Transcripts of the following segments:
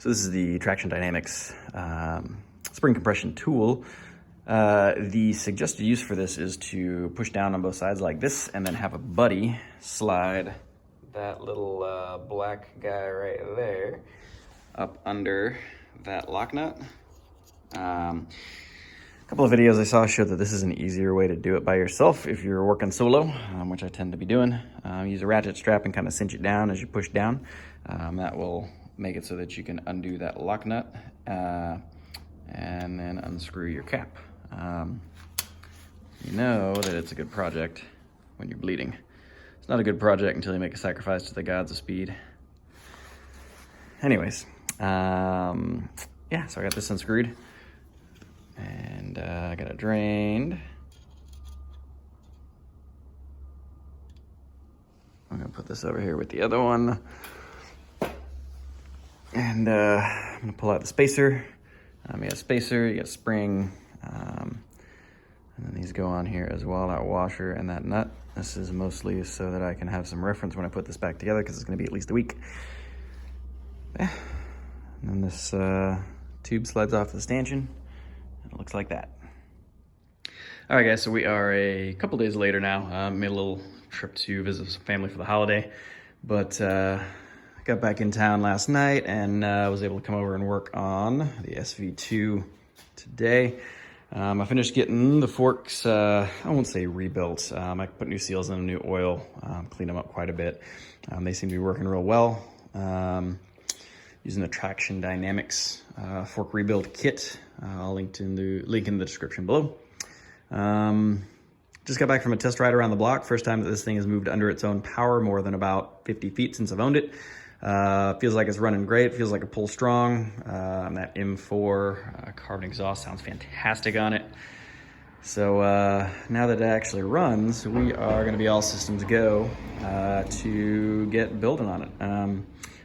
So this is the Traction Dynamics spring compression tool. The suggested use for this is to push down on both sides like this and then have a buddy slide that little black guy right there up under that lock nut. A couple of videos I saw showed that this is an easier way to do it by yourself if you're working solo, which I tend to be doing. Use a ratchet strap and kind of cinch it down as you push down. That will make it so that you can undo that lock nut and then unscrew your cap. You know that it's a good project when you're bleeding. It's not a good project until you make a sacrifice to the gods of speed. Anyways, yeah, so I got this unscrewed and I got it drained. I'm gonna put this over here with the other one. And I'm gonna pull out the spacer. You got a spacer, you got a spring, and then these go on here as well, that washer and that nut. This is mostly so that I can have some reference when I put this back together because it's gonna be at least a week. Yeah. And then this tube slides off the stanchion. It looks like that. All right, guys, so we are a couple days later now. Made a little trip to visit some family for the holiday, but got back in town last night and was able to come over and work on the SV2 today. I finished getting the forks, I won't say rebuilt. I put new seals in, new oil, cleaned them up quite a bit. They seem to be working real well. Using the Traction Dynamics fork rebuild kit. I'll link in the description below. Just got back from a test ride around the block. First time that this thing has moved under its own power more than about 50 feet since I've owned it. Feels like it's running great. Feels like a pull strong. That M4 carbon exhaust sounds fantastic on it. So now that it actually runs, we are going to be all systems go to get building on it.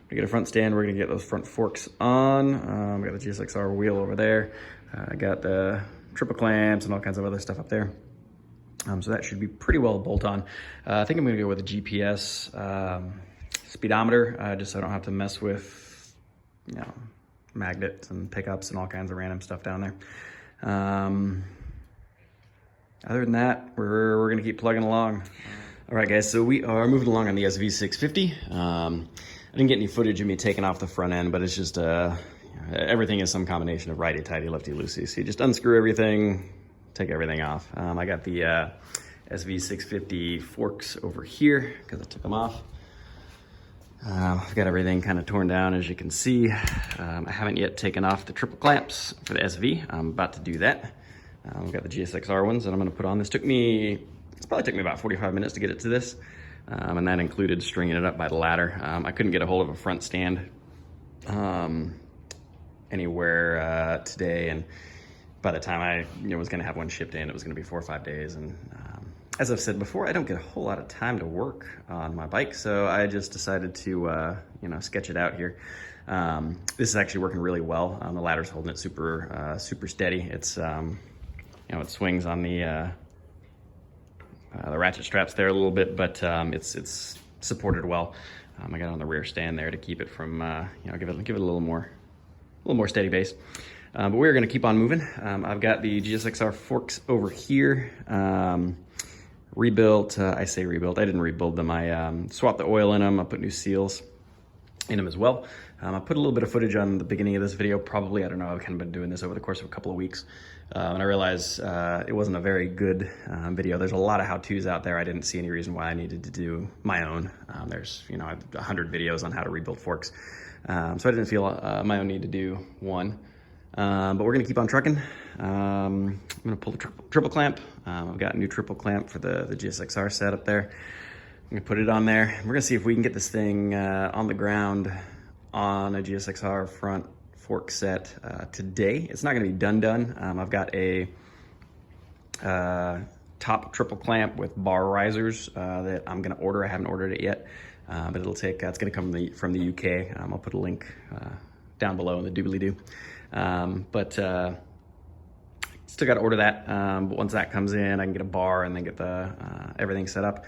We get a front stand. We're going to get those front forks on. We got the GSXR wheel over there. I got the triple clamps and all kinds of other stuff up there. So that should be pretty well bolt on. I think I'm going to go with a GPS speedometer, just so I don't have to mess with, you know, magnets and pickups and all kinds of random stuff down there. Other than that, we're going to keep plugging along. All right, guys, so we are moving along on the SV650. I didn't get any footage of me taking off the front end, but it's just, everything is some combination of righty-tighty, lefty-loosey. So you just unscrew everything, take everything off. I got the SV650 forks over here because I took them off. I've got everything kind of torn down, as you can see. I haven't yet taken off the triple clamps for the SV. I'm about to do that. I've got the GSXR ones that I'm going to put on. It's probably took me about 45 minutes to get it to this. And that included stringing it up by the ladder. I couldn't get a hold of a front stand anywhere today, and by the time I was going to have one shipped in, it was going to be 4 or 5 days. And as I've said before, I don't get a whole lot of time to work on my bike, so I just decided to sketch it out here. This is actually working really well. The ladder's holding it super steady. It's it swings on the ratchet straps there a little bit, but it's supported well. I got it on the rear stand there to keep it from give it a little more steady base. But we're going to keep on moving. I've got the GSXR forks over here. Rebuilt. I say rebuilt. I didn't rebuild them. I swapped the oil in them. I put new seals in them as well. I put a little bit of footage on the beginning of this video. Probably, I don't know, I've kind of been doing this over the course of a couple of weeks. And I realized it wasn't a very good video. There's a lot of how-tos out there. I didn't see any reason why I needed to do my own. There's 100 videos on how to rebuild forks. So I didn't feel my own need to do one. But we're gonna keep on trucking. I'm gonna pull the triple clamp. I've got a new triple clamp for the GSXR set up there. I'm gonna put it on there. We're gonna see if we can get this thing on the ground on a GSXR front fork set today. It's not gonna be done. I've got a top triple clamp with bar risers that I'm gonna order. I haven't ordered it yet, but it'll take, it's gonna come from the UK. I'll put a link down below in the doobly-doo. Still got to order that, but once that comes in, I can get a bar and then get the everything set up.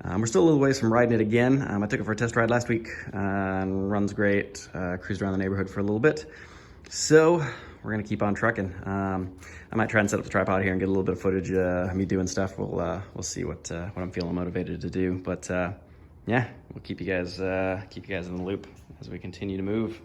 We're still a little ways from riding it again. I took it for a test ride last week and runs great. Cruised around the neighborhood for a little bit. So we're gonna keep on trucking. I might try and set up the tripod here and get a little bit of footage of me doing stuff. We'll see what I'm feeling motivated to do. But yeah, we'll keep you guys in the loop as we continue to move.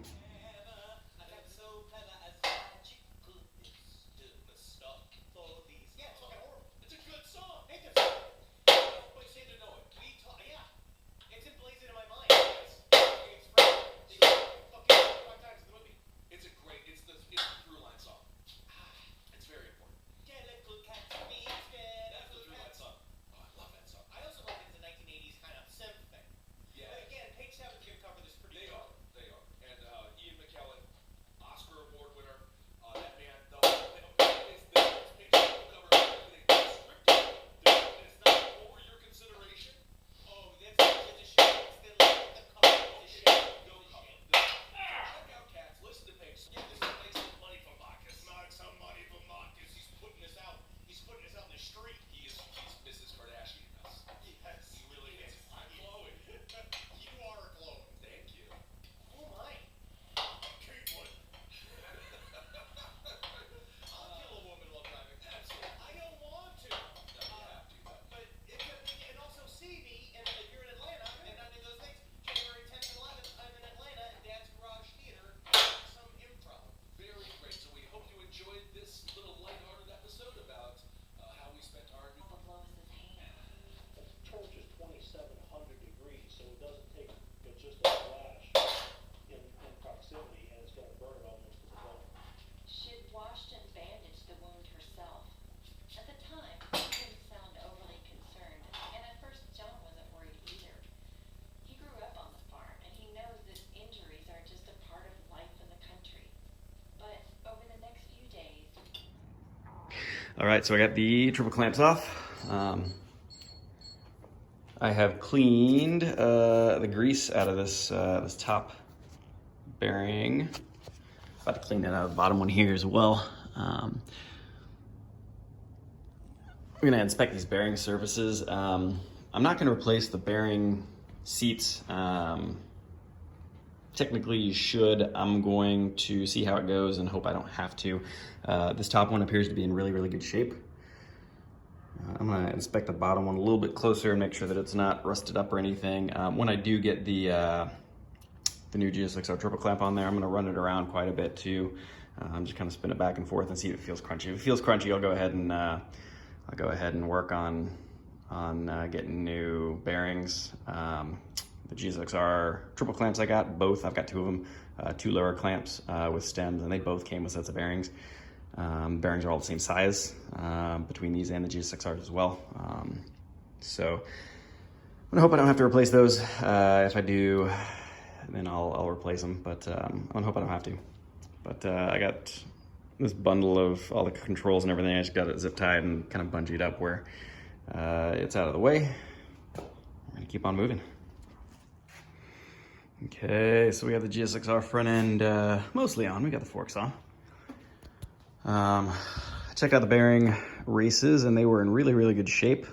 All right, so I got the triple clamps off. I have cleaned the grease out of this this top bearing. About to clean it out of the bottom one here as well. I'm gonna inspect these bearing surfaces. I'm not gonna replace the bearing seats. Technically you should. I'm going to see how it goes and hope I don't have to. This top one appears to be in really, really good shape. I'm gonna inspect the bottom one a little bit closer and make sure that it's not rusted up or anything. When I do get the new GSXR triple clamp on there, I'm gonna run it around quite a bit too. Just kind of spin it back and forth and see if it feels crunchy. If it feels crunchy, I'll go ahead and work on getting new bearings. The GSXR triple clamps I've got two of them, two lower clamps with stems, and they both came with sets of bearings. Bearings are all the same size between these and the GSXRs as well. So I'm gonna hope I don't have to replace those. If I do, then I'll replace them, but I'm gonna hope I don't have to. But I got this bundle of all the controls and everything. I just got it zip tied and kind of bungeed up where it's out of the way. We're gonna keep on moving. Okay, so we have the GSXR front end mostly on. We got the forks on. I checked out the bearing races and they were in really, really good shape.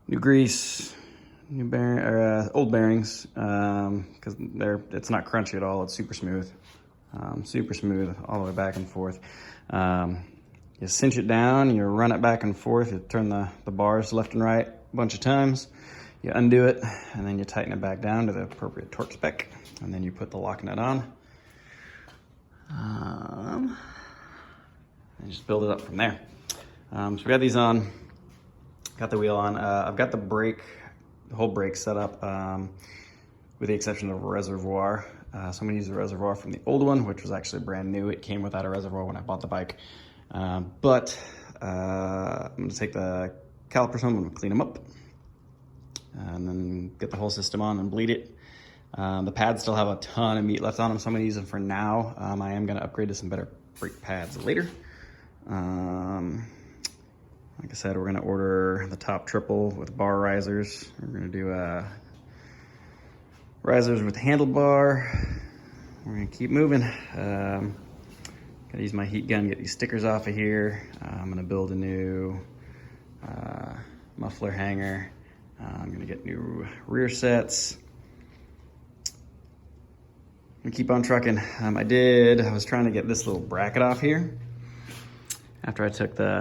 New grease, new bearing, or old bearings, because it's not crunchy at all. It's super smooth all the way back and forth. You cinch it down, you run it back and forth, you turn the bars left and right a bunch of times. You undo it, and then you tighten it back down to the appropriate torque spec, and then you put the lock nut on. And just build it up from there. So we got these on, got the wheel on. I've got the whole brake set up, with the exception of a reservoir. So I'm gonna use the reservoir from the old one, which was actually brand new. It came without a reservoir when I bought the bike. But I'm gonna take the calipers home, I'm gonna clean them up, and then get the whole system on and bleed it. The pads still have a ton of meat left on them, so I'm gonna use them for now. I am gonna upgrade to some better brake pads later. Like I said, we're gonna order the top triple with bar risers. We're gonna do risers with the handlebar. We're gonna keep moving. Gotta use my heat gun, get these stickers off of here. I'm gonna build a new muffler hanger. I'm gonna get new rear sets. I'm gonna keep on trucking. I was trying to get this little bracket off here after I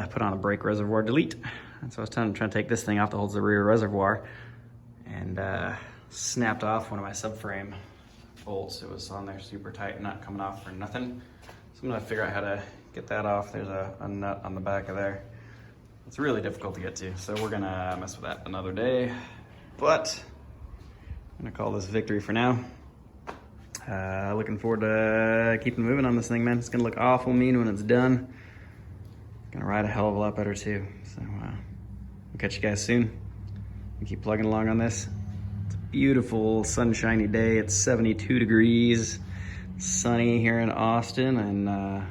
put on a brake reservoir delete. And so I was trying to take this thing off that holds the rear reservoir, and snapped off one of my subframe bolts. It was on there super tight, not coming off for nothing. So I'm gonna figure out how to get that off. There's a nut on the back of there. It's really difficult to get to, so we're gonna mess with that another day. But I'm gonna call this victory for now. Looking forward to keeping moving on this thing, man. It's gonna look awful mean when it's done. Gonna ride a hell of a lot better too. So we'll catch you guys soon. And keep plugging along on this. It's a beautiful sunshiny day. It's 72 degrees, sunny here in Austin, and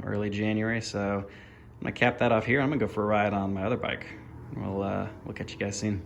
early January. So I'm gonna cap that off here. I'm gonna go for a ride on my other bike. We'll catch you guys soon.